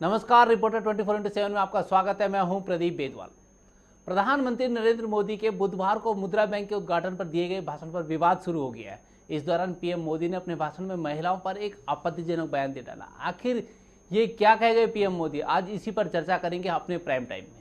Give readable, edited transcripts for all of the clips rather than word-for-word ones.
नमस्कार, रिपोर्टर 24/7 में आपका स्वागत है। मैं हूं प्रदीप बेदवाल। प्रधानमंत्री नरेंद्र मोदी के बुधवार को मुद्रा बैंक के उद्घाटन पर दिए गए भाषण पर विवाद शुरू हो गया है। इस दौरान पीएम मोदी ने अपने भाषण में महिलाओं पर एक आपत्तिजनक बयान दे डाला। आखिर ये क्या कह गए पीएम मोदी, आज इसी पर चर्चा करेंगे अपने प्राइम टाइम में।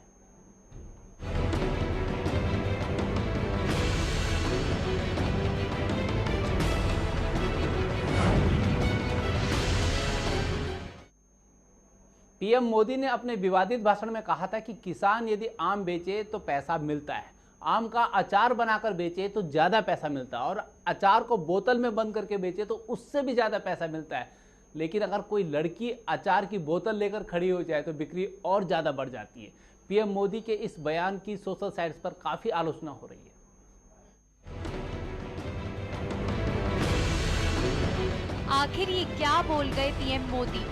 पीएम मोदी ने अपने विवादित भाषण में कहा था कि किसान यदि आम बेचे तो पैसा मिलता है, आम का अचार बनाकर बेचे तो ज़्यादा पैसा मिलता है, और अचार को बोतल में बंद करके बेचे तो उससे भी ज़्यादा पैसा मिलता है। लेकिन अगर कोई लड़की अचार की बोतल लेकर खड़ी हो जाए तो बिक्री और ज़्यादा बढ़ जाती है। पीएम मोदी के इस बयान की सोशल साइट्स पर काफ़ी आलोचना हो रही है। आखिर ये क्या बोल गए पीएम मोदी?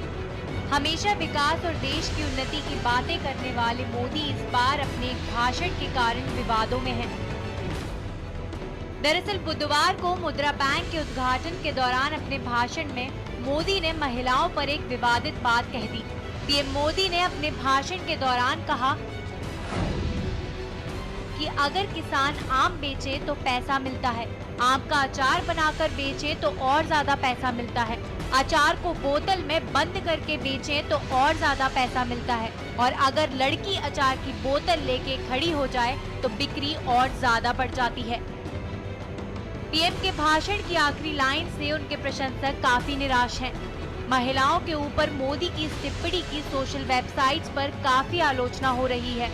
हमेशा विकास और देश की उन्नति की बातें करने वाले मोदी इस बार अपने एक भाषण के कारण विवादों में हैं। दरअसल बुधवार को मुद्रा बैंक के उद्घाटन के दौरान अपने भाषण में मोदी ने महिलाओं पर एक विवादित बात कह दी। पीएम मोदी ने अपने भाषण के दौरान कहा कि अगर किसान आम बेचे तो पैसा मिलता है, आम का अचार बनाकर बेचे तो और ज्यादा पैसा मिलता है, अचार को बोतल में बंद करके बेचें तो और ज्यादा पैसा मिलता है, और अगर लड़की अचार की बोतल लेके खड़ी हो जाए तो बिक्री और ज्यादा बढ़ जाती है। पीएम के भाषण की आखिरी लाइन से उनके प्रशंसक काफी निराश हैं। महिलाओं के ऊपर मोदी की इस टिप्पणी की सोशल वेबसाइट्स पर काफी आलोचना हो रही है।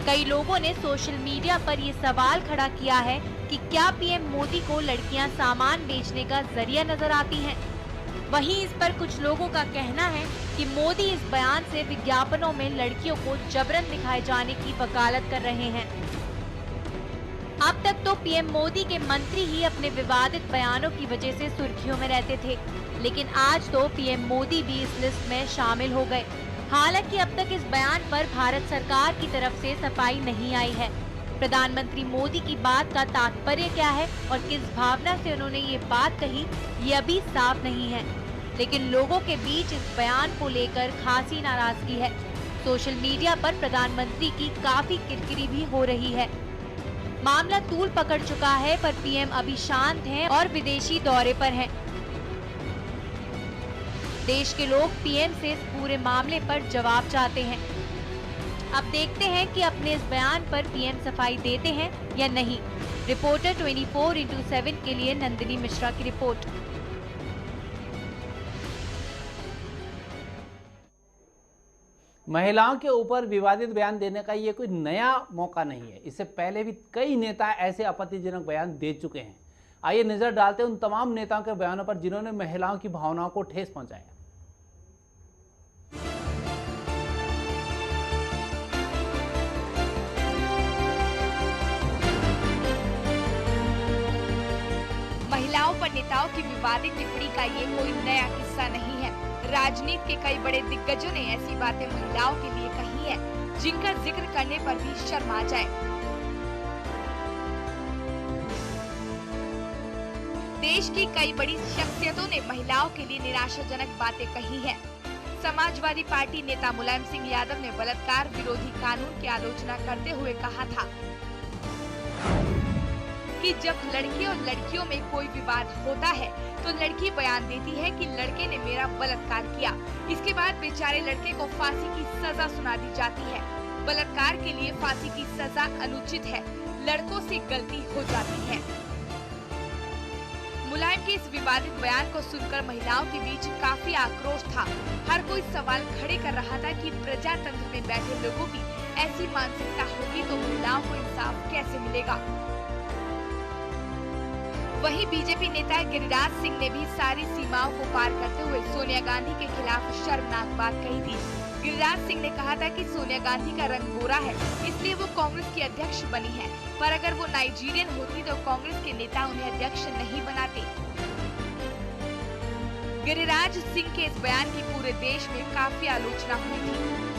कई लोगों ने सोशल मीडिया पर ये सवाल खड़ा किया है कि क्या पीएम मोदी को लड़कियां सामान बेचने का जरिया नजर आती हैं? वहीं इस पर कुछ लोगों का कहना है कि मोदी इस बयान से विज्ञापनों में लड़कियों को जबरन दिखाए जाने की वकालत कर रहे हैं। अब तक तो पीएम मोदी के मंत्री ही अपने विवादित बयानों की वजह से सुर्खियों में रहते थे, लेकिन आज तो पीएम मोदी भी इस लिस्ट में शामिल हो गए। हालांकि अब तक इस बयान पर भारत सरकार की तरफ से सफाई नहीं आई है। प्रधानमंत्री मोदी की बात का तात्पर्य क्या है और किस भावना से उन्होंने ये बात कही, ये अभी साफ नहीं है। लेकिन लोगों के बीच इस बयान को लेकर खासी नाराजगी है। सोशल मीडिया पर प्रधानमंत्री की काफी किरकिरी भी हो रही है। मामला तूल पकड़ चुका है, पर पीएम अभी शांत हैं और विदेशी दौरे पर हैं। देश के लोग पीएम से इस पूरे मामले पर जवाब चाहते हैं। अब देखते हैं कि अपने इस बयान पर पीएम सफाई देते हैं या नहीं। रिपोर्टर 24/7 के लिए नंदिनी मिश्रा की रिपोर्ट। महिलाओं के ऊपर विवादित बयान देने का ये कोई नया मौका नहीं है। इससे पहले भी कई नेता ऐसे आपत्तिजनक बयान दे चुके हैं। आइए नजर डालते हैं उन तमाम नेताओं के बयानों पर जिन्होंने महिलाओं की भावनाओं को ठेस पहुंचाया। महिलाओं पर नेताओं की विवादित टिप्पणी का ये कोई नया किस्सा नहीं है। राजनीति के कई बड़े दिग्गजों ने ऐसी बातें महिलाओं के लिए कही है जिनका जिक्र करने पर भी शर्म आ जाए। देश की कई बड़ी शख्सियतों ने महिलाओं के लिए निराशाजनक बातें कही है। समाजवादी पार्टी नेता मुलायम सिंह यादव ने बलात्कार विरोधी कानून की आलोचना करते हुए कहा था कि जब लड़के और लड़कियों में कोई विवाद होता है तो लड़की बयान देती है कि लड़के ने मेरा बलात्कार किया। इसके बाद बेचारे लड़के को फांसी की सजा सुना दी जाती है। बलात्कार के लिए फांसी की सजा अनुचित है, लड़कों से गलती हो जाती है। मुलायम के इस विवादित बयान को सुनकर महिलाओं के बीच काफी आक्रोश था। हर कोई सवाल खड़े कर रहा था कि प्रजातंत्र में बैठे लोगों की ऐसी मानसिकता होगी तो महिलाओं को इंसाफ कैसे मिलेगा। वहीं बीजेपी नेता गिरिराज सिंह ने भी सारी सीमाओं को पार करते हुए सोनिया गांधी के खिलाफ शर्मनाक बात कही थी। गिरिराज सिंह ने कहा था कि सोनिया गांधी का रंग गोरा है, इसलिए वो कांग्रेस की अध्यक्ष बनी है, पर अगर वो नाइजीरियन होती तो कांग्रेस के नेता उन्हें अध्यक्ष नहीं बनाते। गिरिराज सिंह के इस बयान की पूरे देश में काफी आलोचना हुई थी।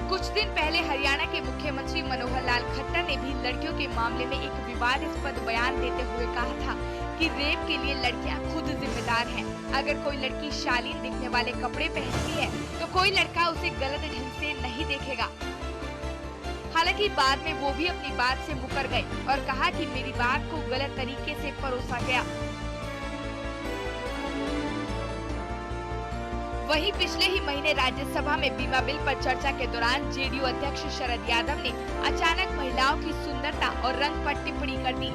कुछ दिन पहले हरियाणा के मुख्यमंत्री मनोहर लाल खट्टर ने भी लड़कियों के मामले में एक विवादास्पद बयान देते हुए कहा था कि रेप के लिए लड़कियां खुद जिम्मेदार हैं। अगर कोई लड़की शालीन दिखने वाले कपड़े पहनती है तो कोई लड़का उसे गलत ढंग से नहीं देखेगा। हालांकि बाद में वो भी अपनी बात से मुकर गए और कहा कि मेरी बात को गलत तरीके से परोसा गया। वहीं पिछले ही महीने राज्यसभा में बीमा बिल पर चर्चा के दौरान जेडीयू अध्यक्ष शरद यादव ने अचानक महिलाओं की सुंदरता और रंग पर टिप्पणी कर दी।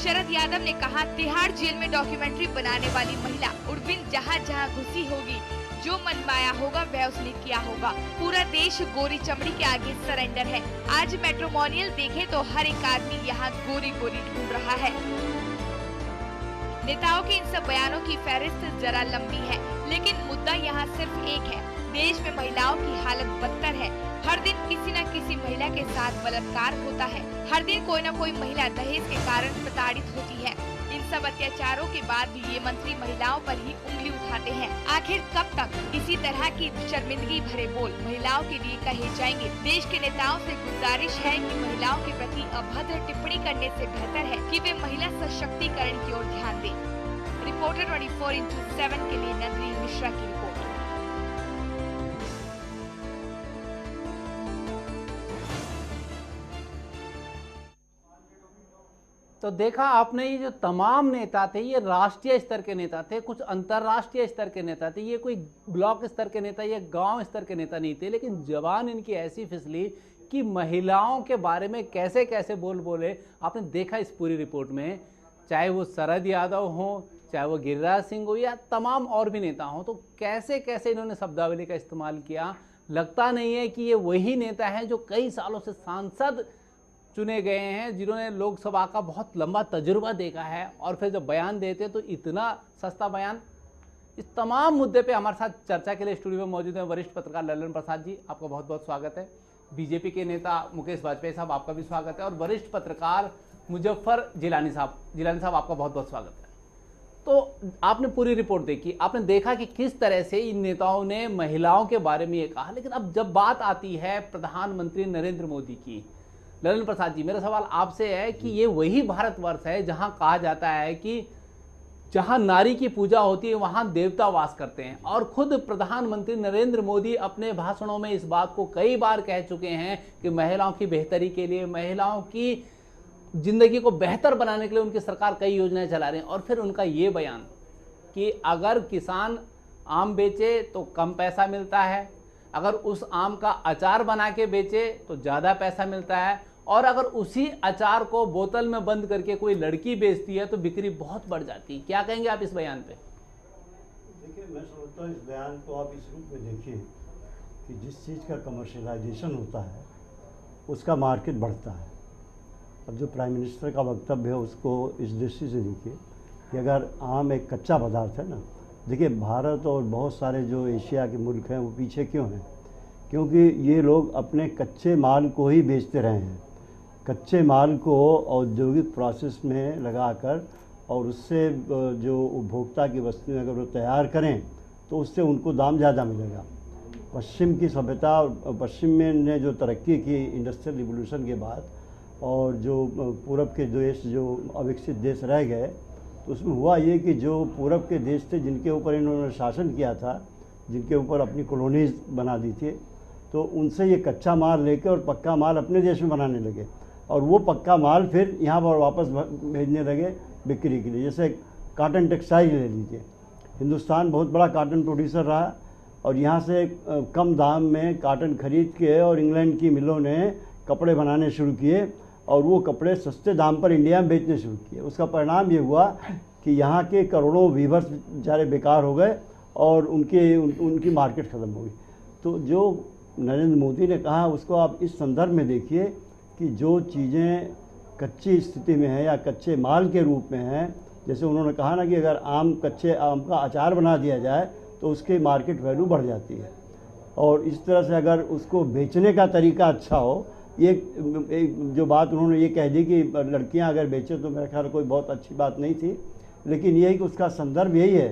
शरद यादव ने कहा, तिहाड़ जेल में डॉक्यूमेंट्री बनाने वाली महिला उर्विन जहाँ जहाँ घुसी होगी, जो मनमाया होगा वह उसने किया होगा। पूरा देश गोरी चमड़ी के आगे सरेंडर है। आज मैट्रिमोनियल देखें तो हर एक आदमी यहाँ गोरी गोरी ढूंढ रहा है। नेताओं के इन सब बयानों की फहरिस्त जरा लंबी है, लेकिन मुद्दा यहाँ सिर्फ एक है। देश में महिलाओं की हालत बदतर है। हर दिन किसी न किसी महिला के साथ बलात्कार होता है। हर दिन कोई न कोई महिला दहेज के कारण प्रताड़ित होती है। इन सब अत्याचारों के बाद भी ये मंत्री महिलाओं पर ही उंगली उठाते हैं। आखिर कब तक इसी तरह की शर्मिंदगी भरे बोल महिलाओं के लिए कहे जाएंगे? देश के नेताओं से गुजारिश है कि महिलाओं के प्रति अभद्र टिप्पणी करने से बेहतर है कि वे महिला सशक्तिकरण की ओर ध्यान दें। रिपोर्टर 24x7 के लिए नंदनी मिश्रा की रिपोर्ट। तो देखा आपने, ये जो तमाम नेता थे ये राष्ट्रीय स्तर के नेता थे, कुछ अंतर्राष्ट्रीय स्तर के नेता थे, ये कोई ब्लॉक स्तर के नेता, ये गांव स्तर के नेता नहीं थे। लेकिन जबान इनकी ऐसी फिसली कि महिलाओं के बारे में कैसे कैसे बोल बोले। आपने देखा इस पूरी रिपोर्ट में, चाहे वो शरद यादव हो, चाहे वो गिरिराज सिंह हो, या तमाम और भी नेता हों, तो कैसे कैसे इन्होंने शब्दावली का इस्तेमाल किया। लगता नहीं है कि ये वही नेता हैं जो कई सालों से सांसद चुने गए हैं, जिन्होंने लोकसभा का बहुत लंबा तजुर्बा देखा है, और फिर जब बयान देते तो इतना सस्ता बयान। इस तमाम मुद्दे पे हमारे साथ चर्चा के लिए स्टूडियो में मौजूद हैं वरिष्ठ पत्रकार ललन प्रसाद जी, आपका बहुत बहुत स्वागत है। बीजेपी के नेता मुकेश वाजपेयी साहब, आपका भी स्वागत है। और वरिष्ठ पत्रकार मुजफ्फर जिलानी साहब आपका बहुत बहुत स्वागत है। तो आपने पूरी रिपोर्ट देखी, आपने देखा कि किस तरह से इन नेताओं ने महिलाओं के बारे में ये कहा। लेकिन अब जब बात आती है प्रधानमंत्री नरेंद्र मोदी की, ललन प्रसाद जी, मेरा सवाल आपसे है कि ये वही भारतवर्ष है जहां कहा जाता है कि जहां नारी की पूजा होती है वहां देवता वास करते हैं, और खुद प्रधानमंत्री नरेंद्र मोदी अपने भाषणों में इस बात को कई बार कह चुके हैं कि महिलाओं की बेहतरी के लिए, महिलाओं की जिंदगी को बेहतर बनाने के लिए उनकी सरकार कई योजनाएं चला रही है। और फिर उनका ये बयान कि अगर किसान आम बेचे तो कम पैसा मिलता है, अगर उस आम का अचार बना के बेचे तो ज़्यादा पैसा मिलता है, और अगर उसी अचार को बोतल में बंद करके कोई लड़की बेचती है तो बिक्री बहुत बढ़ जाती है। क्या कहेंगे आप इस बयान पे? देखिए, मैं समझता हूँ इस बयान को आप इस रूप में देखिए कि जिस चीज़ का कमर्शियलाइजेशन होता है उसका मार्केट बढ़ता है। अब जो प्राइम मिनिस्टर का वक्तव्य है उसको इस दृष्टि से देखिए कि अगर आम एक कच्चा पदार्थ है ना, देखिए भारत और बहुत सारे जो एशिया के मुल्क हैं वो पीछे क्यों हैं? क्योंकि ये लोग अपने कच्चे माल को ही बेचते रहे हैं। कच्चे माल को औद्योगिक प्रोसेस में लगाकर और उससे जो उपभोक्ता की वस्तुएं अगर वो तैयार करें तो उससे उनको दाम ज़्यादा मिलेगा। पश्चिम की सभ्यता और पश्चिम में ने जो तरक्की की इंडस्ट्रियल रिवोल्यूशन के बाद, और जो पूरब के देश जो अविकसित देश रह गए, तो उसमें हुआ ये कि जो पूरब के देश थे जिनके ऊपर इन्होंने शासन किया था, जिनके ऊपर अपनी कॉलोनीज बना दी थी, तो उनसे ये कच्चा माल लेके और पक्का माल अपने देश में बनाने लगे, और वो पक्का माल फिर यहाँ पर वापस भेजने लगे बिक्री के लिए। जैसे कॉटन टेक्सटाइल ले लीजिए, हिंदुस्तान बहुत बड़ा कॉटन प्रोड्यूसर रहा, और यहाँ से कम दाम में कॉटन खरीद के और इंग्लैंड की मिलों ने कपड़े बनाने शुरू किए, और वो कपड़े सस्ते दाम पर इंडिया में बेचने शुरू किए। उसका परिणाम ये हुआ कि यहाँ के करोड़ों वीवर्स बेचारे बेकार हो गए और उनकी मार्केट ख़त्म हो गई। तो जो नरेंद्र मोदी ने कहा उसको आप इस संदर्भ में देखिए कि जो चीज़ें कच्ची स्थिति में हैं या कच्चे माल के रूप में हैं, जैसे उन्होंने कहा ना कि अगर कच्चे आम का अचार बना दिया जाए तो उसके मार्केट वैल्यू बढ़ जाती है, और इस तरह से अगर उसको बेचने का तरीका अच्छा हो। ये जो बात उन्होंने ये कह दी कि लड़कियां अगर बेचें तो मेरे ख्याल कोई बहुत अच्छी बात नहीं थी, लेकिन यही कि उसका संदर्भ यही है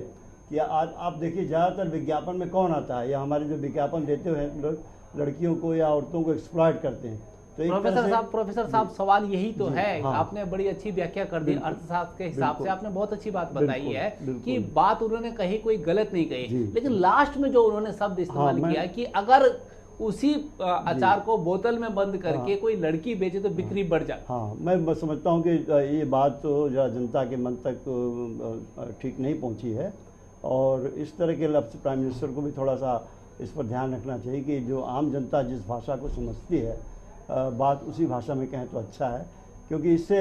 कि आज आप देखिए ज़्यादातर विज्ञापन में कौन आता है, या हमारे जो विज्ञापन देते हैं लोग लड़कियों को या औरतों को एक्सप्लॉइट करते हैं, तो एक तरह से प्रोफेसर साहब सवाल यही तो जी, है। हाँ। आपने बड़ी अच्छी व्याख्या कर दी बिल्कुल, अर्थशास्त्र के हिसाब से, बिल्कुल, आपने बहुत अच्छी बात बताई बिल्कुल, है बिल्कुल। कि बात उन्होंने कही कोई गलत नहीं कही, जी, लेकिन जी। लास्ट में जो उन्होंने शब्द इस्तेमाल हाँ, किया कि अगर उसी अचार को बोतल में बंद करके हाँ। कोई लड़की बेचे तो बिक्री बढ़ जाए। हाँ, मैं समझता हूँ कि ये बात तो जरा जनता के मन तक ठीक नहीं पहुँची है, और इस तरह के लफ्ज़ प्राइम मिनिस्टर को भी थोड़ा सा इस पर ध्यान रखना चाहिए कि जो आम जनता जिस भाषा को समझती है बात उसी भाषा में कहें तो अच्छा है, क्योंकि इससे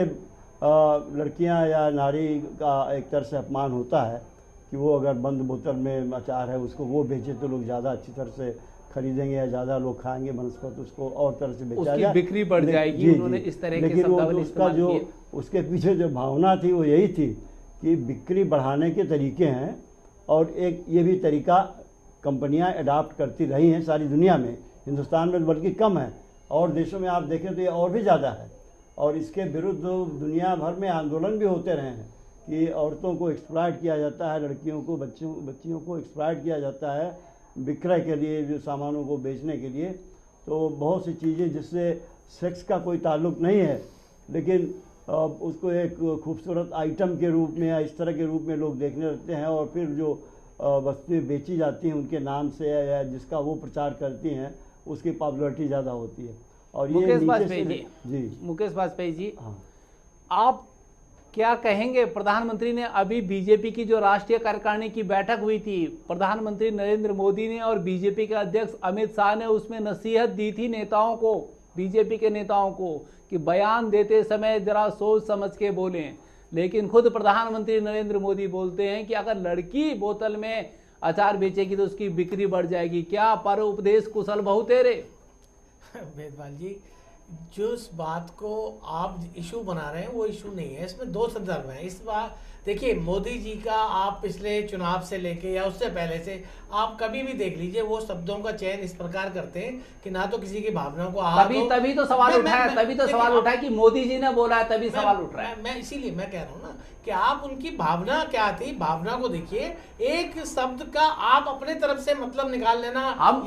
लड़कियां या नारी का एक तरह से अपमान होता है कि वो अगर बंद बोतल में अचार है उसको वो बेचे तो लोग ज़्यादा अच्छी तरह से खरीदेंगे या ज़्यादा लोग खाएंगे बनस्पत, उसको और तरह से बेचा उसकी जाए, बिक्री बढ़ जाएगी। जी, उन्होंने जी। इस तरह के लेकिन वो शब्दावली उसका इस्तेमाल जो किए। उसके पीछे जो भावना थी वो यही थी कि बिक्री बढ़ाने के तरीके हैं, और एक ये भी तरीका कंपनियां अडाप्ट करती रही हैं सारी दुनिया में, हिंदुस्तान में बल्कि कम है, और देशों में आप देखें तो ये और भी ज़्यादा है, और इसके विरुद्ध दुनिया भर में आंदोलन भी होते रहे हैं कि औरतों को एक्सप्लॉइट किया जाता है, लड़कियों को बच्चियों को एक्सप्लॉइट किया जाता है विक्रय के लिए, जो सामानों को बेचने के लिए। तो बहुत सी चीज़ें जिससे सेक्स का कोई ताल्लुक नहीं है, लेकिन उसको एक खूबसूरत आइटम के रूप में या इस तरह के रूप में लोग देखने लगते हैं, और फिर जो वस्तुएं बेची जाती हैं उनके नाम से या जिसका वो प्रचार करती हैं उसकी पॉपुलैरिटी ज़्यादा होती है। और ये मुकेश नीचे वाजपेयी से जी, मुकेश वाजपेयी जी, हाँ, आप क्या कहेंगे? प्रधानमंत्री ने अभी बीजेपी की जो राष्ट्रीय कार्यकारिणी की बैठक हुई थी, प्रधानमंत्री नरेंद्र मोदी ने और बीजेपी के अध्यक्ष अमित शाह ने उसमें नसीहत दी थी नेताओं को, बीजेपी के नेताओं को, कि बयान देते समय जरा सोच समझ के बोलें। लेकिन खुद प्रधानमंत्री नरेंद्र मोदी बोलते हैं कि अगर लड़की बोतल में अचार बेचेगी तो उसकी बिक्री बढ़ जाएगी। क्या पर उपदेश कुशल बहु तेरे? वेदवाल जी, जो इस बात को आप इशू बना रहे हैं वो इशू नहीं है, इसमें दो संदर्भ हैं। इस बार देखिए, मोदी जी का आप पिछले चुनाव से लेके या उससे पहले से आप कभी भी देख लीजिए, वो शब्दों का चयन इस प्रकार करते हैं कि ना तो किसी की भावनाओं को तभी तो सवाल उठा है, तभी तो सवाल उठा है कि मोदी जी ने बोला है, तभी सवाल उठ रहा है। मैं इसीलिए मैं कह रहा हूँ ना कि आप उनकी भावना क्या थी, भावना को देखिए। एक शब्द का आप अपने तरफ से मतलब निकाल लेना,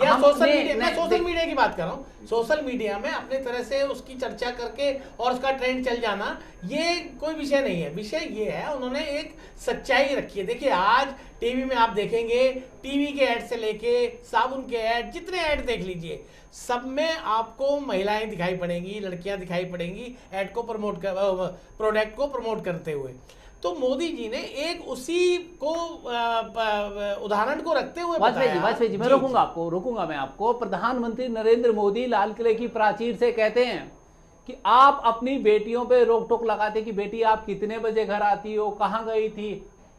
या सोशल मीडिया, मैं सोशल मीडिया की बात कर रहा हूँ, सोशल मीडिया में अपने तरह से उसकी चर्चा करके और उसका ट्रेंड चल जाना, ये कोई विषय नहीं है। विषय ये है, उन्होंने एक सच्चाई रखी है। देखिए, आज टीवी में आप देखेंगे, टीवी के ऐड से लेके साबुन के ऐड, जितने ऐड देख लीजिए, सब में आपको महिलाएं दिखाई पड़ेंगी, लड़कियां दिखाई पड़ेंगी ऐड को प्रमोट कर, प्रोडक्ट को प्रमोट करते हुए। तो मोदी जी ने एक उसी को उदाहरण को रखते हुए वाजपेयी जी, मैं रोकूंगा मैं आपको। प्रधानमंत्री नरेंद्र मोदी लाल किले की प्राचीर से कहते हैं कि आप अपनी बेटियों पे रोक टोक लगाते कि बेटी आप कितने बजे घर आती हो, कहाँ गई थी।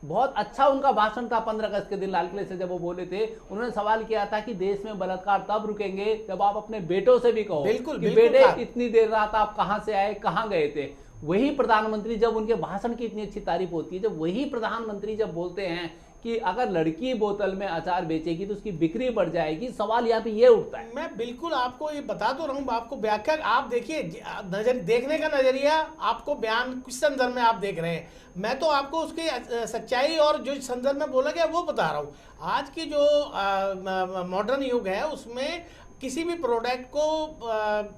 बहुत अच्छा उनका भाषण था 15 अगस्त के दिन लाल किले से जब वो बोले थे। उन्होंने सवाल किया था कि देश में बलात्कार तब रुकेंगे जब आप अपने बेटों से भी कहो कि बेटे इतनी देर रात आप कहाँ से आए, कहाँ गए थे। वही प्रधानमंत्री, जब उनके भाषण की इतनी अच्छी तारीफ होती है, जब वही प्रधानमंत्री जब बोलते हैं कि अगर लड़की बोतल में अचार बेचेगी तो उसकी बिक्री बढ़ जाएगी, सवाल यहाँ पे ये उठता है। मैं बिल्कुल आपको ये बता तो रहा हूँ, आपको व्याख्या, आप देखिए नजर देखने का नजरिया, आपको बयान किस संदर्भ में आप देख रहे हैं। मैं तो आपको उसकी सच्चाई और जो संदर्भ में बोला गया वो बता रहा हूँ। आज की जो मॉडर्न युग है उसमें किसी भी प्रोडक्ट को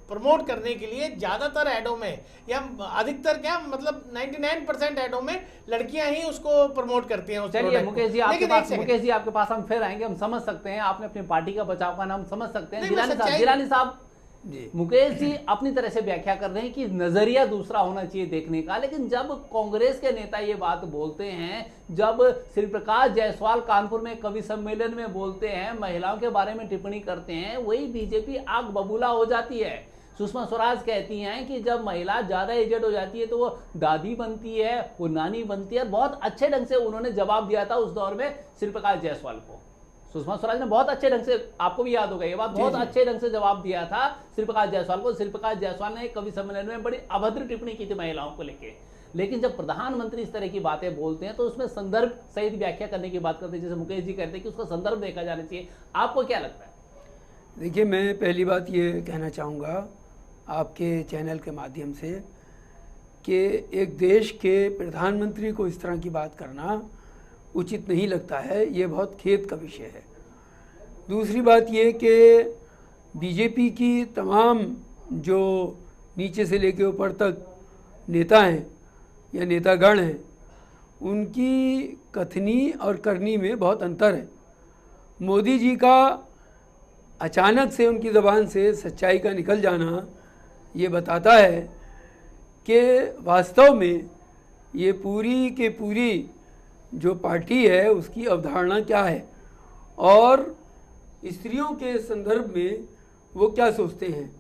प्रमोट करने के लिए ज्यादातर ऐडों में, या अधिकतर क्या मतलब 99% ऐडों में लड़कियां ही उसको प्रमोट करती हैं। चलिए मुकेश जी आपके पास हम फिर आएंगे। हम समझ सकते हैं, आपने अपनी पार्टी का बचाव का नाम समझ सकते हैं। जिलानी साहब, मुकेश जी अपनी तरह से व्याख्या कर रहे हैं कि नजरिया दूसरा होना चाहिए देखने का, लेकिन जब कांग्रेस के नेता ये बात बोलते हैं, जब श्री प्रकाश जायसवाल कानपुर में कवि सम्मेलन में बोलते हैं, महिलाओं के बारे में टिप्पणी करते हैं, वही बीजेपी आग बबूला हो जाती है। सुषमा स्वराज कहती हैं कि जब महिला ज्यादा एजेड हो जाती है तो वो दादी बनती है, वो नानी बनती है। बहुत अच्छे ढंग से उन्होंने जवाब दिया था उस दौर में श्री प्रकाश जायसवाल को। सुषमा स्वराज ने बहुत अच्छे ढंग से, आपको भी याद होगा ये बात, बहुत अच्छे ढंग से जवाब दिया था श्री प्रकाश जायसवाल को। श्री प्रकाश जायसवाल ने कवि सम्मेलन में बड़ी अभद्र टिप्पणी की थी महिलाओं को लेकर। लेकिन जब प्रधानमंत्री इस तरह की बातें बोलते हैं तो उसमें संदर्भ सहित व्याख्या करने की बात करते हैं, जैसे मुकेश जी कहते हैं कि उसका संदर्भ देखा जाना चाहिए। आपको क्या लगता है? देखिए, मैं पहली बात ये कहना चाहूँगा आपके चैनल के माध्यम से कि एक देश के प्रधानमंत्री को इस तरह की बात करना उचित नहीं लगता है, ये बहुत खेद का विषय है। दूसरी बात ये कि बीजेपी की तमाम जो नीचे से लेके ऊपर तक नेता हैं या नेतागण हैं, उनकी कथनी और करनी में बहुत अंतर है। मोदी जी का अचानक से उनकी ज़बान से सच्चाई का निकल जाना ये बताता है कि वास्तव में ये पूरी के पूरी जो पार्टी है उसकी अवधारणा क्या है और स्त्रियों के संदर्भ में वो क्या सोचते हैं।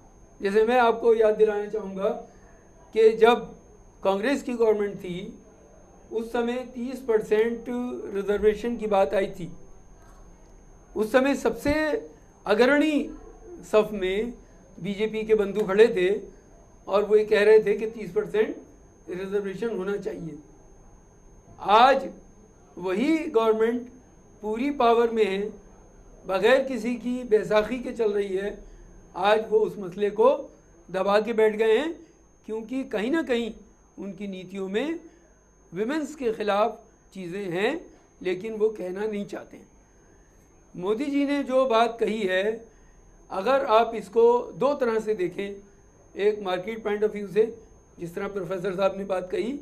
जैसे मैं आपको याद दिलाना चाहूँगा कि जब कांग्रेस की गवर्नमेंट थी उस समय 30% रिजर्वेशन की बात आई थी। उस समय सबसे अग्रणी सफ में बीजेपी के बंधु खड़े थे और वो ये कह रहे थे कि 30% रिजर्वेशन होना चाहिए। आज वही गवर्नमेंट पूरी पावर में है, बगैर किसी की बैसाखी के चल रही है। आज वो उस मसले को दबा के बैठ गए हैं क्योंकि कहीं ना कहीं उनकी नीतियों में विमेंस के ख़िलाफ़ चीज़ें हैं, लेकिन वो कहना नहीं चाहते हैं। मोदी जी ने जो बात कही है, अगर आप इसको दो तरह से देखें, एक मार्केट पॉइंट ऑफ व्यू से जिस तरह प्रोफेसर साहब ने बात कही,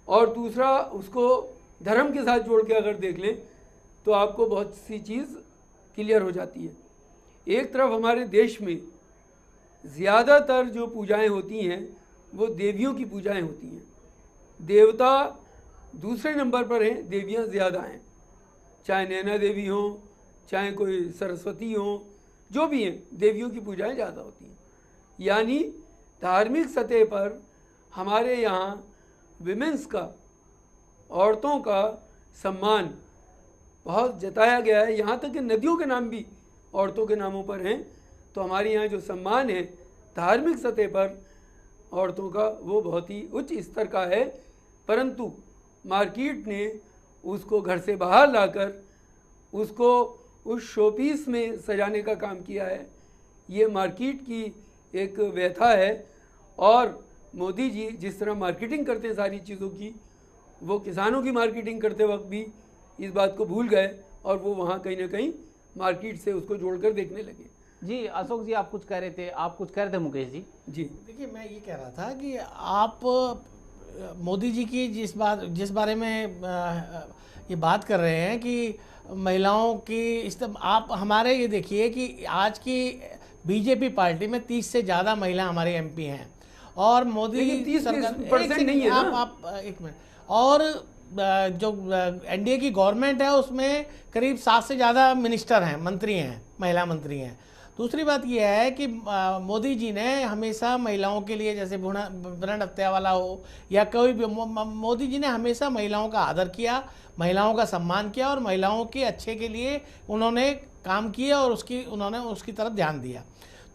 और दूसरा उसको धर्म के साथ जोड़ के अगर देख लें तो आपको बहुत सी चीज़ क्लियर हो जाती है। एक तरफ हमारे देश में ज़्यादातर जो पूजाएं होती हैं वो देवियों की पूजाएं होती हैं। देवता दूसरे नंबर पर हैं, देवियां ज़्यादा हैं। चाहे नैना देवी हों, चाहे कोई सरस्वती हों, जो भी हैं, देवियों की पूजाएं ज़्यादा होती हैं। यानी धार्मिक सतह पर हमारे यहाँ विमेंस का, औरतों का सम्मान बहुत जताया गया है। यहाँ तक कि नदियों के नाम भी औरतों के नामों पर हैं। तो हमारे यहाँ जो सम्मान है धार्मिक सतह पर औरतों का, वो बहुत ही उच्च स्तर का है। परंतु मार्केट ने उसको घर से बाहर लाकर उसको उस शोपीस में सजाने का काम किया है। ये मार्केट की एक व्यथा है। और मोदी जी जिस तरह मार्केटिंग करते हैं सारी चीज़ों की, वो किसानों की मार्केटिंग करते वक्त भी इस बात को भूल गए और वो वहाँ कहीं ना कहीं मार्केट से उसको जोड़कर देखने लगे। जी अशोक जी, आप कुछ कह रहे थे, आप कुछ कह रहे थे मुकेश जी। जी देखिए, मैं ये कह रहा था कि आप मोदी जी की जिस बारे में ये बात कर रहे हैं कि महिलाओं की आप हमारे ये देखिए कि आज की बीजेपी पार्टी में 30 से ज़्यादा महिला हमारे एमपी हैं और मोदी 30% नहीं है ना। आप एक मिनट। और जो एनडीए की गवर्नमेंट है उसमें करीब 7 से ज़्यादा मिनिस्टर हैं, मंत्री हैं, महिला मंत्री हैं। दूसरी बात यह है कि मोदी जी ने हमेशा महिलाओं के लिए, जैसे भ्रूण हत्या वाला हो या कोई भी, मोदी जी ने हमेशा महिलाओं का आदर किया, महिलाओं का सम्मान किया और महिलाओं के अच्छे के लिए उन्होंने काम किया और उन्होंने उसकी तरफ ध्यान दिया।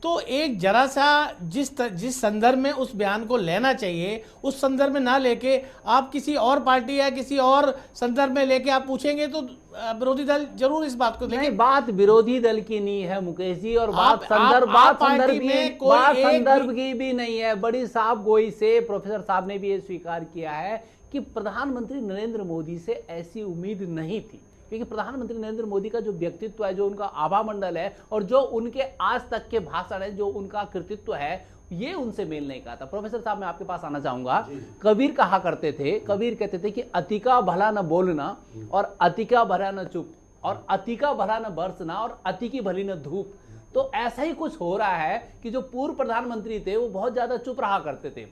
तो एक जरा सा जिस संदर्भ में उस बयान को लेना चाहिए उस संदर्भ में ना लेके आप किसी और पार्टी या किसी और संदर्भ में लेके आप पूछेंगे तो विरोधी दल जरूर इस बात को लेकिन नहीं, बात विरोधी दल की नहीं है मुकेश जी, और बात संदर्भ की भी नहीं है। बड़ी साहब गोई से प्रोफेसर साहब ने भी ये स्वीकार किया है कि प्रधानमंत्री नरेंद्र मोदी से ऐसी उम्मीद नहीं थी, क्योंकि प्रधानमंत्री नरेंद्र मोदी का जो व्यक्तित्व है, जो उनका आभा मंडल है और जो उनके आज तक के भाषण है, जो उनका कृतित्व है, ये उनसे मेल नहीं खाता। प्रोफेसर साहब, मैं आपके पास आना चाहूंगा। कबीर कहा करते थे, कबीर कहते थे कि अति का भला न बोलना और अति का भला न चुप और अति का भला न बरसना और अति की भली न धूप। तो ऐसा ही कुछ हो रहा है कि जो पूर्व प्रधानमंत्री थे वो बहुत ज्यादा चुप रहा करते थे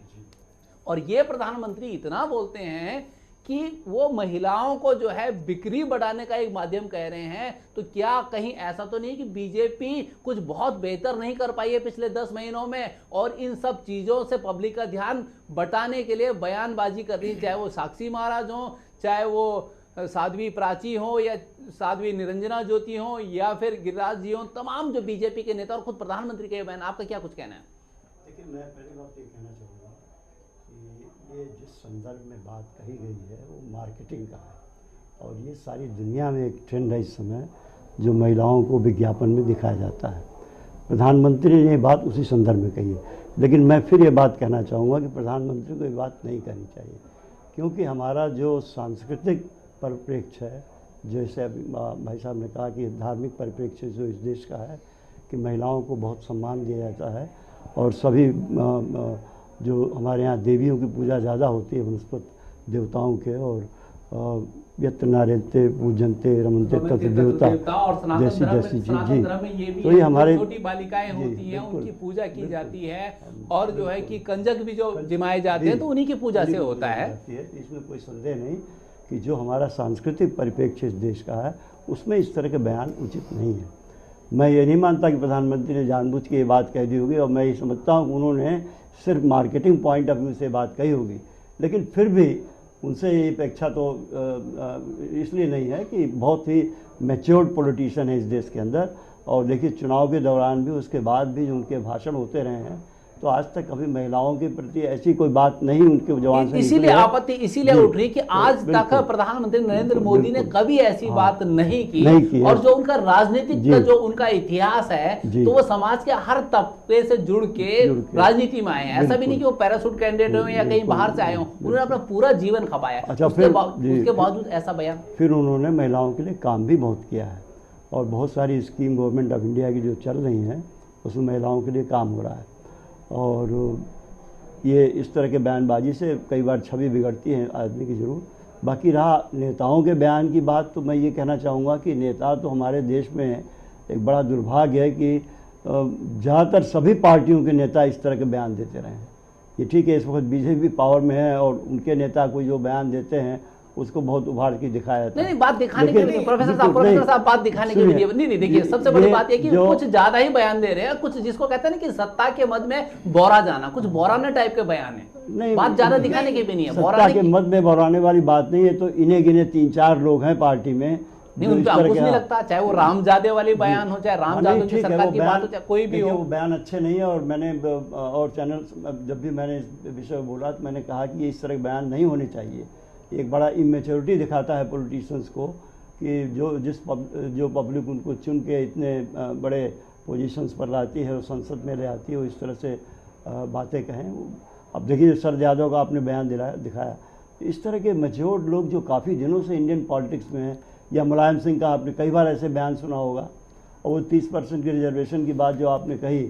और ये प्रधानमंत्री इतना बोलते हैं कि वो महिलाओं को जो है बिक्री बढ़ाने का एक माध्यम कह रहे हैं। तो क्या कहीं ऐसा तो नहीं कि बीजेपी कुछ बहुत बेहतर नहीं कर पाई है पिछले 10 महीनों में और इन सब चीज़ों से पब्लिक का ध्यान बटाने के लिए बयानबाजी कर रही है, चाहे वो साक्षी महाराज हो, चाहे वो साध्वी प्राची हो या साध्वी निरंजना ज्योति हो या फिर गिरिराज जी हो, तमाम जो बीजेपी के नेता और खुद प्रधानमंत्री के बयान, आपका क्या कुछ कहना है? देखिए, मैं पहली बात ये कहना चाहूँगा कि ये जिस संदर्भ में बात कही गई है वो मार्केटिंग का है और ये सारी दुनिया में एक ट्रेंड है इस समय जो महिलाओं को विज्ञापन में दिखाया जाता है। प्रधानमंत्री ने ये बात उसी संदर्भ में कही है, लेकिन मैं फिर ये बात कहना चाहूँगा कि प्रधानमंत्री को ये बात नहीं कहनी चाहिए, क्योंकि हमारा जो सांस्कृतिक परिप्रेक्ष्य है, जैसे अभी भाई साहब ने कहा कि धार्मिक परिप्रेक्ष्य जो इस देश का है कि महिलाओं को बहुत सम्मान दिया जाता है और सभी जो हमारे यहाँ देवियों की पूजा ज़्यादा होती है, वनस्पत देवताओं के, और यत्र नारेते पूजनते रमनते तत्र देवता और सनातन जैसी धर्म जैसी में, चीज सनातन जी। धर्म में ये भी तो है ये कि हमारे छोटी बालिकाएं जी, होती हैं, बिल्कुल, उनकी पूजा की बिल्कुल। जाती है, और जो है कि कंजक भी जो जिमाए जाते हैं तो उन्हीं की पूजा से होता है। इसमें कोई संदेह नहीं कि जो हमारा सांस्कृतिक परिप्रेक्ष्य इस देश का है उसमें इस तरह के बयान उचित नहीं है। मैं ये नहीं मानता कि प्रधानमंत्री ने जानबूझ के ये बात कह दी होगी, और मैं ये समझता हूँ कि उन्होंने सिर्फ मार्केटिंग पॉइंट ऑफ व्यू से बात कही होगी, लेकिन फिर भी उनसे ये अपेक्षा तो इसलिए नहीं है कि बहुत ही मैच्योर्ड पॉलिटिशियन है इस देश के अंदर। और देखिए चुनाव के दौरान भी, उसके बाद भी जो उनके भाषण होते रहे हैं, तो आज तक कभी महिलाओं के प्रति ऐसी कोई बात नहीं उनके जवान से इसीलिए निकली है। आपत्ति इसीलिए जी, उठ रही कि आज तक बिल्कुल। प्रधानमंत्री नरेंद्र मोदी ने बिल्कुल। कभी ऐसी हाँ, बात नहीं की है। और जो उनका राजनीतिक जी। का जो उनका इतिहास है, जी। तो वो समाज के हर तबके से जुड़ के राजनीति में आए हैं। ऐसा भी बिल्कुल। नहीं कि वो पैराशूट कैंडिडेट हो या कहीं बाहर से आए हों, उन्होंने अपना पूरा जीवन खपाया। अच्छा, उसके फिर उसके बावजूद ऐसा बयान। फिर उन्होंने महिलाओं के लिए काम भी बहुत किया है, और बहुत सारी स्कीम गवर्नमेंट ऑफ इंडिया की जो चल रही हैं उसमें महिलाओं के लिए काम हो रहा है। और ये इस तरह के बयानबाजी से कई बार छवि बिगड़ती है आदमी की ज़रूर। बाकी रहा नेताओं के बयान की बात, तो मैं ये कहना चाहूँगा कि नेता तो हमारे देश में एक बड़ा दुर्भाग्य है कि ज़्यादातर सभी पार्टियों के नेता इस तरह के बयान देते रहे हैं। ये ठीक है, इस वक्त बीजेपी पावर में है और उनके नेता कोई जो बयान देते हैं उसको बहुत उभार के दिखाया जाता है। नहीं, बात दिखाने के लिए प्रोफेसर साहब बात दिखाने के लिए नहीं, देखिए सबसे बड़ी बात ये कि कुछ ज्यादा ही बयान दे रहे हैं, कुछ जिसको कहते हैं ना कि सत्ता के मद में बोरा जाना, कुछ बोराने टाइप के बयान है। नहीं, बात ज्यादा दिखाने की भी नहीं है, सत्ता के मद में बोराने वाली बात नहीं है। तो इन्हें गिने 3-4 लोग हैं पार्टी में, नहीं उन पे अंकुश नहीं लगता, चाहे वो रामजादे वाली बयान हो, चाहे रामजादे की सरकार की बात हो, चाहे कोई भी हो। वो बयान अच्छे नहीं है। और मैंने और चैनल जब भी मैंने इस विषय में बोला तो मैंने कहा कि इस तरह के बयान नहीं होने चाहिए। एक बड़ा इमेच्योरिटी दिखाता है पॉलिटिशियंस को कि जो पब्लिक उनको चुन के इतने बड़े पोजीशंस पर लाती है और संसद में ले आती है, वो इस तरह से बातें कहें। अब देखिए शरद यादव का आपने बयान दिखाया। इस तरह के मैच्योर्ड लोग जो काफ़ी दिनों से इंडियन पॉलिटिक्स में हैं, या मुलायम सिंह का आपने कई बार ऐसे बयान सुना होगा, और वो 30% की रिजर्वेशन की बात जो आपने कही,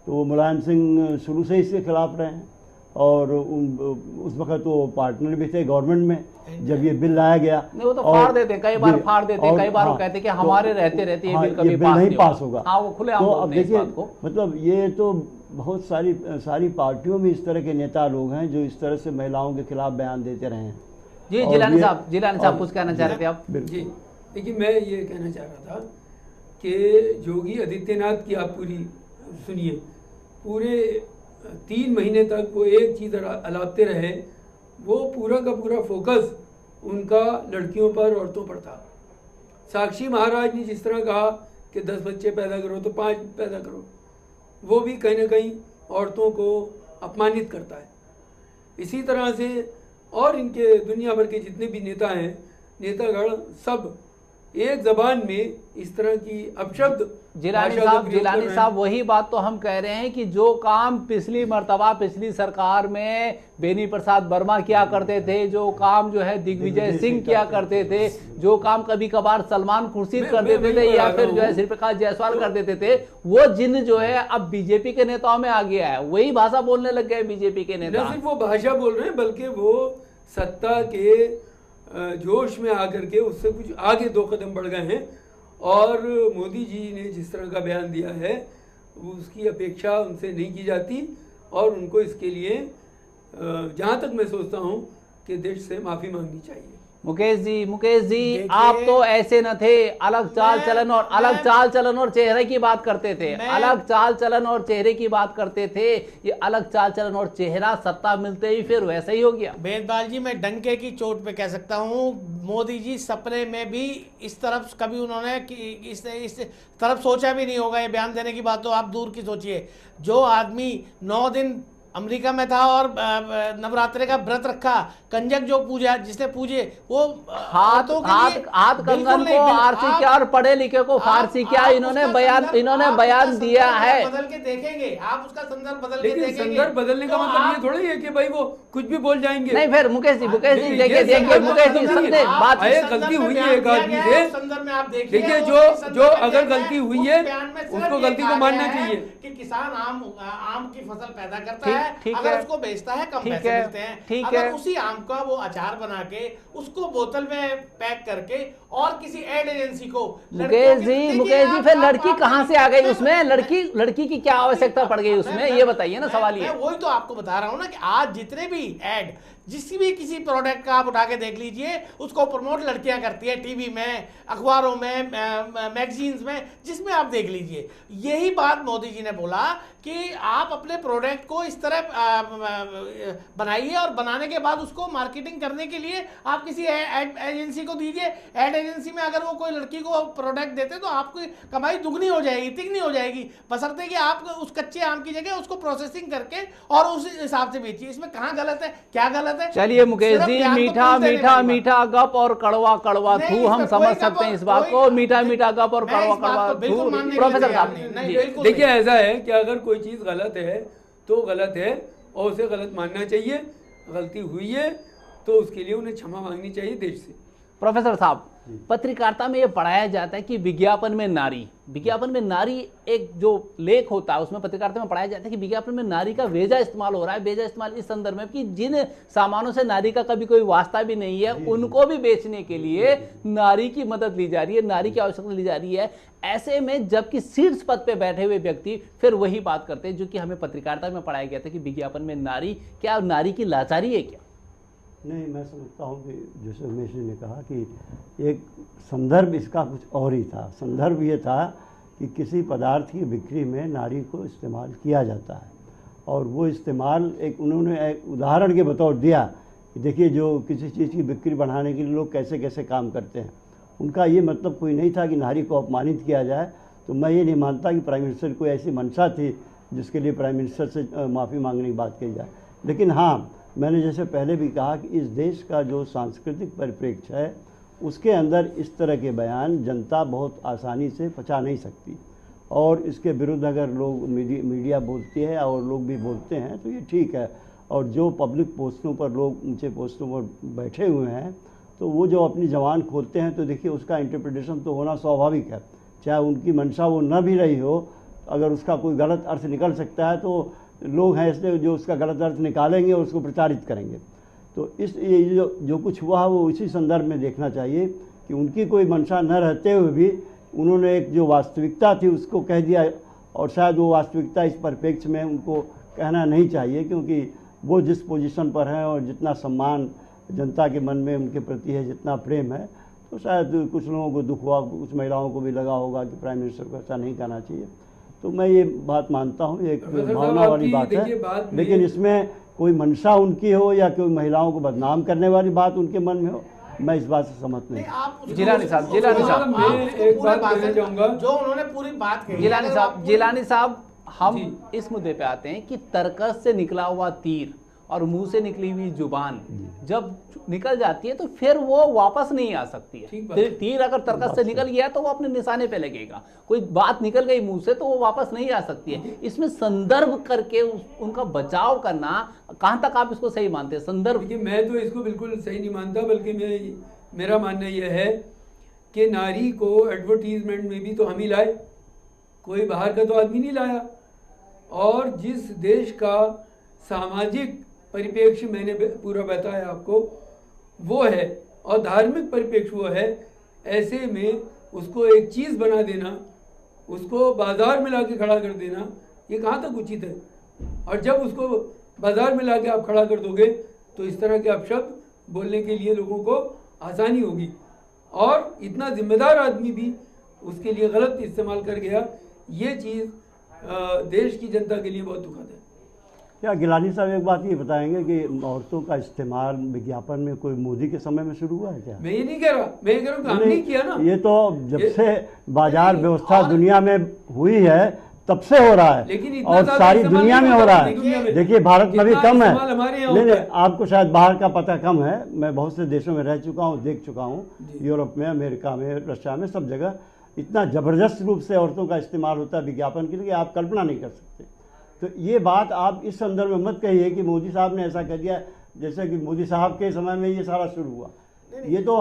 तो वो मुलायम सिंह शुरू से इसके खिलाफ रहे हैं। और उस वक्त वो पार्टनर भी थे गवर्नमेंट में जब ये बिल लाया गया। नहीं, वो तो फाड़ देते, कई बार फाड़ देते, कई बार वो कहते कि हमारे रहते ये बिल कभी नहीं पास होगा। हाँ, वो खुले आम तो बोलते अब हैं इस देखिए, बात को। मतलब ये तो बहुत सारी पार्टियों में इस तरह के नेता लोग हैं जो इस तरह से महिलाओं के खिलाफ बयान देते रहे हैं। जी जिलानी साहब कुछ कहना चाह रहे थे आप? जी देखिए, मैं ये कहना चाह रहा था कि योगी आदित्यनाथ की आप पूरी सुनिए, पूरे 3 महीने तक वो एक चीज़ अलापते रहे, वो पूरा का पूरा फोकस उनका लड़कियों पर, औरतों पर था। साक्षी महाराज ने जिस तरह कहा कि 10 बच्चे पैदा करो तो 5 पैदा करो, वो भी कहीं ना कहीं औरतों को अपमानित करता है। इसी तरह से और इनके दुनिया भर के जितने भी नेता हैं, नेतागण सब एक जबान में इस तरह की अपशब्द जिलानी साहब वही बात तो हम कह रहे हैं कि जो काम पिछली मर्तबा पिछली सरकार में बेनी प्रसाद वर्मा किया करते थे, जो काम जो है दिग्विजय सिंह किया करते थे, जो काम कभी कभार सलमान खुर्शीद कर देते थे या फिर जो है श्री प्रकाश जायसवाल कर देते थे, वो जिन जो है अब बीजेपी के नेताओं में आ गया है, वही भाषा बोलने लग गए बीजेपी के नेता। न सिर्फ वो भाषा बोल रहे हैं बल्कि वो सत्ता के जोश में आकर के उससे कुछ आगे 2 कदम बढ़ गए हैं। और मोदी जी ने जिस तरह का बयान दिया है उसकी अपेक्षा उनसे नहीं की जाती, और उनको इसके लिए जहाँ तक मैं सोचता हूँ कि देश से माफ़ी मांगनी चाहिए। मुकेश जी आप तो ऐसे न थे, अलग चाल चलन और चेहरे की बात करते थे, अलग चाल चलन और चेहरे की बात करते थे। ये अलग चाल चलन और चेहरा सत्ता मिलते ही फिर वैसा ही हो गया। वेदपाल जी, मैं डंके की चोट पे कह सकता हूँ, मोदी जी सपने में भी इस तरफ कभी उन्होंने इस तरफ सोचा भी नहीं होगा। ये बयान देने की बात तो आप दूर की सोचिए। जो आदमी 9 दिन अमेरिका में था और नवरात्रे का व्रत रखा, कंजक जो पूजा जिसने पूजे वो हाथ औरतों के हाथ लिए हाथ बिल्कुल कंगन नहीं, को बिल्कुल। आरसी क्या और पढ़े लिखे को फारसी क्या, आप इन्होंने उसका बयान संदर्भ- इन्होंने आप बयान उसका दिया संदर्भ है। बदल के देखेंगे, आप उसका संदर्भ बदल के लेकिन देखेंगे संदर्भ बदलने का तो मतलब ये आप- थोड़ी है कि भाई वो कुछ भी बोल जाएंगे। नहीं फिर मुकेश जी देखिए, देखिए ये देखिए संदर्भ मुकेश जी बदल समझे दिया। बात। आए संदर्भ गलती में हुई है बयान एक दिया आदमी गया से। है, उस संदर्भ में आप देखिए देखिए उस जो संदर्भ में अगर क्या गलती है, हुई उस है बयान में सिर्फ उसको ये गलती को कहा मानना गया है चाहिए। कि किसान आम की फसल पैदा करता ठीक- है, ठीक अगर है। उसको बेचता है कम ठीक पैसे है, मिलते हैं, ठीक अगर है। उसी आम का वो अचार बना के उसको बोतल में पैक करके और किसी एड एजेंसी को मुकेश जी फिर लड़की कहाँ से आ गई उसमें, लड़की की क्या आवश्यकता पड़ गई उसमें, ये बताइए ना। सवाल ये मैं वही तो आपको बता रहा हूं ना कि आज जितने भी एड जिस भी किसी प्रोडक्ट का आप उठा के देख लीजिए, उसको प्रमोट लड़कियां करती है, टीवी में, अखबारों में, मैगजीन्स में, जिसमें आप देख लीजिए। यही बात मोदी जी ने बोला कि आप अपने प्रोडक्ट को इस तरह बनाइए और बनाने के बाद उसको मार्केटिंग करने के लिए आप किसी एड एजेंसी को दीजिए। एड एजेंसी में अगर वो कोई लड़की को प्रोडक्ट देते तो आपकी कमाई दुगनी हो जाएगी, तिगनी हो जाएगी, बशर्ते कि आप उस कच्चे आम की जगह उसको प्रोसेसिंग करके और उस हिसाब से बेचिए। इसमें कहाँ गलत है, क्या गलत है? चलिए मुकेश सिर्फ जी, ज्ञान को मीठा पूछ देने मीठा वाली बात। मीठा गप और कड़वा कड़वा नहीं, थू इसमें हम कोई समझ गप सकते हैं और इस बात कोई- को, मीठा मीठा गप और मैं कड़वा इस बात कड़वा को बिल्कुल थू। मानने के लिए प्रोफेसर तैयार साहब नहीं, नहीं, जी। बिल्कुल देखिए ऐसा है कि अगर कोई चीज़ गलत है तो गलत है और उसे गलत मानना चाहिए। गलती हुई है तो उसके लिए उन्हें क्षमा मांगनी चाहिए देश से। प्रोफेसर साहब, पत्रकारिता में ये पढ़ाया जाता है कि विज्ञापन में नारी एक जो लेख होता है उसमें पत्रकारिता में पढ़ाया जाता है कि विज्ञापन में नारी का बेजा इस्तेमाल हो रहा है। बेजा इस्तेमाल इस संदर्भ में कि जिन सामानों से नारी का कभी कोई वास्ता भी नहीं है उनको भी बेचने के लिए नारी की मदद ली जा रही है, नारी की आवश्यकता ली जा रही है। ऐसे में जबकि शीर्ष पद पे बैठे हुए व्यक्ति फिर वही बात करते हैं जो कि हमें पत्रकारिता में पढ़ाया गया था कि विज्ञापन में नारी क्या नारी की लाचारी है क्या? नहीं, मैं समझता हूँ कि जैसे उमेश जी ने कहा कि एक संदर्भ इसका कुछ और ही था। संदर्भ ये था कि किसी पदार्थ की बिक्री में नारी को इस्तेमाल किया जाता है और वो इस्तेमाल उन्होंने एक उदाहरण के बतौर दिया कि देखिए जो किसी चीज़ की बिक्री बढ़ाने के लिए लोग कैसे कैसे काम करते हैं। उनका ये मतलब कोई नहीं था कि नारी को अपमानित किया जाए। तो मैं ये नहीं मानता कि प्राइम मिनिस्टर को ऐसी मंशा थी जिसके लिए प्राइम मिनिस्टर से माफ़ी मांगने की बात कही जाए। लेकिन हाँ, मैंने जैसे पहले भी कहा कि इस देश का जो सांस्कृतिक परिप्रेक्ष्य है उसके अंदर इस तरह के बयान जनता बहुत आसानी से पचा नहीं सकती और इसके विरुद्ध अगर लोग मीडिया बोलती है और लोग भी बोलते हैं तो ये ठीक है। और जो पब्लिक पोस्टों पर लोग ऊंचे पोस्टों पर बैठे हुए हैं तो वो जो अपनी ज़बान खोलते हैं तो देखिए उसका इंटरप्रिटेशन तो होना स्वाभाविक है। चाहे उनकी मंशा वो न भी रही हो, अगर उसका कोई गलत अर्थ निकल सकता है तो लोग हैं ऐसे जो उसका गलत अर्थ निकालेंगे और उसको प्रचारित करेंगे। तो ये जो कुछ हुआ वो इसी संदर्भ में देखना चाहिए कि उनकी कोई मंशा न रहते हुए भी उन्होंने एक जो वास्तविकता थी उसको कह दिया और शायद वो वास्तविकता इस परिप्रेक्ष्य में उनको कहना नहीं चाहिए क्योंकि वो जिस पोजीशन पर हैं और जितना सम्मान जनता के मन में उनके प्रति है, जितना प्रेम है, तो शायद कुछ लोगों को दुख हुआ, कुछ महिलाओं को भी लगा होगा कि प्राइम मिनिस्टर को ऐसा नहीं करना चाहिए। तो मैं ये बात मानता हूँ एक भावना वाली बात है, लेकिन इसमें कोई मंशा उनकी हो या कोई महिलाओं को बदनाम करने वाली बात उनके मन में हो, मैं इस बात से सहमत नहीं। जिलानी साहब जो उन्होंने पूरी बात कही। जिलानी साहब हम इस मुद्दे पे आते हैं कि तर्कस से निकला हुआ तीर और मुंह से निकली हुई जुबान जब निकल जाती है तो फिर वो वापस नहीं आ सकती है। तीर अगर तर्कस से निकल गया तो वो अपने निशाने पे लगेगा। कोई बात निकल गई मुंह से तो वो वापस नहीं आ सकती है। इसमें संदर्भ करके उनका बचाव करना, कहां तक आप इसको सही मानते हैं? संदर्भ देखिए, मैं तो इसको बिल्कुल सही नहीं मानता, बल्कि मेरा मानना यह है कि नारी को एडवर्टीजमेंट में भी तो हम ही लाए, कोई बाहर का तो आदमी नहीं लाया। और जिस देश का सामाजिक परिप्रेक्ष्य मैंने पूरा बताया आपको वो है और धार्मिक परिप्रेक्ष्य वो है, ऐसे में उसको एक चीज़ बना देना, उसको बाजार में लाके खड़ा कर देना, ये कहाँ तक उचित है? और जब उसको बाजार में लाके आप खड़ा कर दोगे तो इस तरह के अपशब्द बोलने के लिए लोगों को आसानी होगी और इतना जिम्मेदार आदमी भी उसके लिए गलत इस्तेमाल कर गया। ये चीज़ देश की जनता के लिए बहुत दुखद है। क्या गिलानी साहब एक बात ये बताएंगे कि औरतों का इस्तेमाल विज्ञापन में कोई मोदी के समय में शुरू हुआ है क्या? मैं ये नहीं कह रहा, मैं ये कह रहा हूँ कि हमने किया ना। ये तो जब से बाजार व्यवस्था दुनिया में हुई है तब से हो रहा लेकिन है इतना और ज्यादा सारी इस्तेमाल दुनिया नहीं में हो होता रहा पूरी दुनिया है। में। देखिए भारत में भी जितना कम है, इस्तेमाल हमारे यहाँ नहीं होता नहीं, है। आपको शायद बाहर का पता कम है। मैं बहुत से देशों में रह चुका हूँ, देख चुका हूँ, जी। यूरोप में, अमेरिका में, रशिया में, सब जगह इतना ज़बरदस्त रूप से औरतों का इस्तेमाल होता है विज्ञापन के लिए, आप कल्पना नहीं कर सकते। तो ये बात आप इस संदर्भ में मत कहिए कि मोदी साहब ने ऐसा कर दिया, जैसे कि मोदी साहब के समय में ये सारा शुरू हुआ। ये तो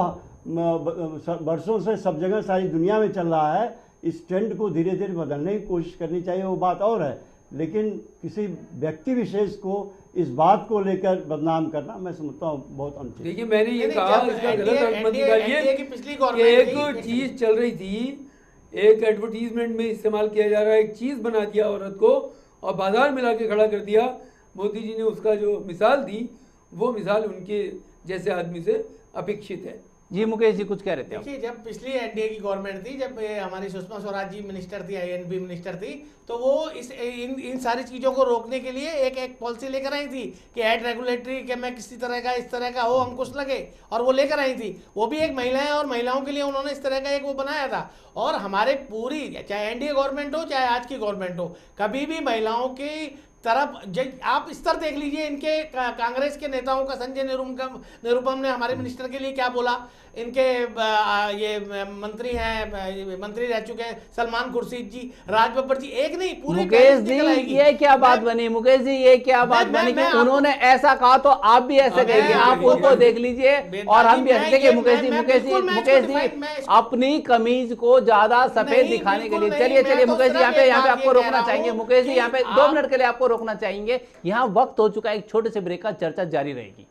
वर्षों से सब जगह सारी दुनिया में चल रहा है। इस ट्रेंड को धीरे धीरे बदलने की कोशिश करनी चाहिए, वो बात और है, लेकिन किसी व्यक्ति विशेष को इस बात को लेकर बदनाम करना मैं समझता हूँ बहुत अनुचित। देखिए मैंने ये नहीं, कहा, जब इसका NDA गलत अर्थ मत निकालिए की पिछली कि गवर्नमेंट एक चीज चल रही थी, एक एडवर्टीजमेंट में इस्तेमाल किया जा रहा है, एक चीज बना दिया औरत को और बाजार में लाके खड़ा कर दिया। मोदी जी ने उसका जो मिसाल दी, वो मिसाल उनके जैसे आदमी से अपेक्षित है। जी मुकेश जी कुछ कह रहे थे आप। देखिए, जब पिछली एनडीए की गवर्नमेंट थी, जब हमारी सुषमा स्वराज जी मिनिस्टर थी, आईएनबी मिनिस्टर थी, तो वो इन सारी चीज़ों को रोकने के लिए एक पॉलिसी लेकर आई थी कि एड रेगुलेटरी के में किसी तरह का इस तरह का हो अंकुश लगे, और वो लेकर आई थी। वो भी एक महिला है और महिलाओं के लिए उन्होंने इस तरह का एक वो बनाया था। और हमारे पूरी, चाहे एनडीए गवर्नमेंट हो चाहे आज की गवर्नमेंट हो, कभी भी महिलाओं की तरफ आप स्तर देख लीजिए। इनके कांग्रेस के नेताओं का, संजय निरुपम ने हमारे मिनिस्टर के लिए क्या बोला, इनके ये मंत्री हैं, मंत्री रह चुके हैं सलमान खुर्शीद जी, राज बब्बर जी, एक नहीं पूरी मुकेश जी ये क्या बात बनी, मुकेश जी ये क्या बात बनी कि उन्होंने ऐसा कहा तो आप भी ऐसे कहेंगे। आप उनको देख लीजिए और हम भी ऐसे। देखिए मुकेश जी अपनी कमीज को ज्यादा सफेद दिखाने के लिए, चलिए मुकेश जी यहाँ पे आपको रोकना चाहेंगे। मुकेश जी यहाँ पे 2 मिनट के लिए आपको रोकना चाहेंगे। यहाँ वक्त हो चुका है, एक छोटे से ब्रेक का, चर्चा जारी रहेगी।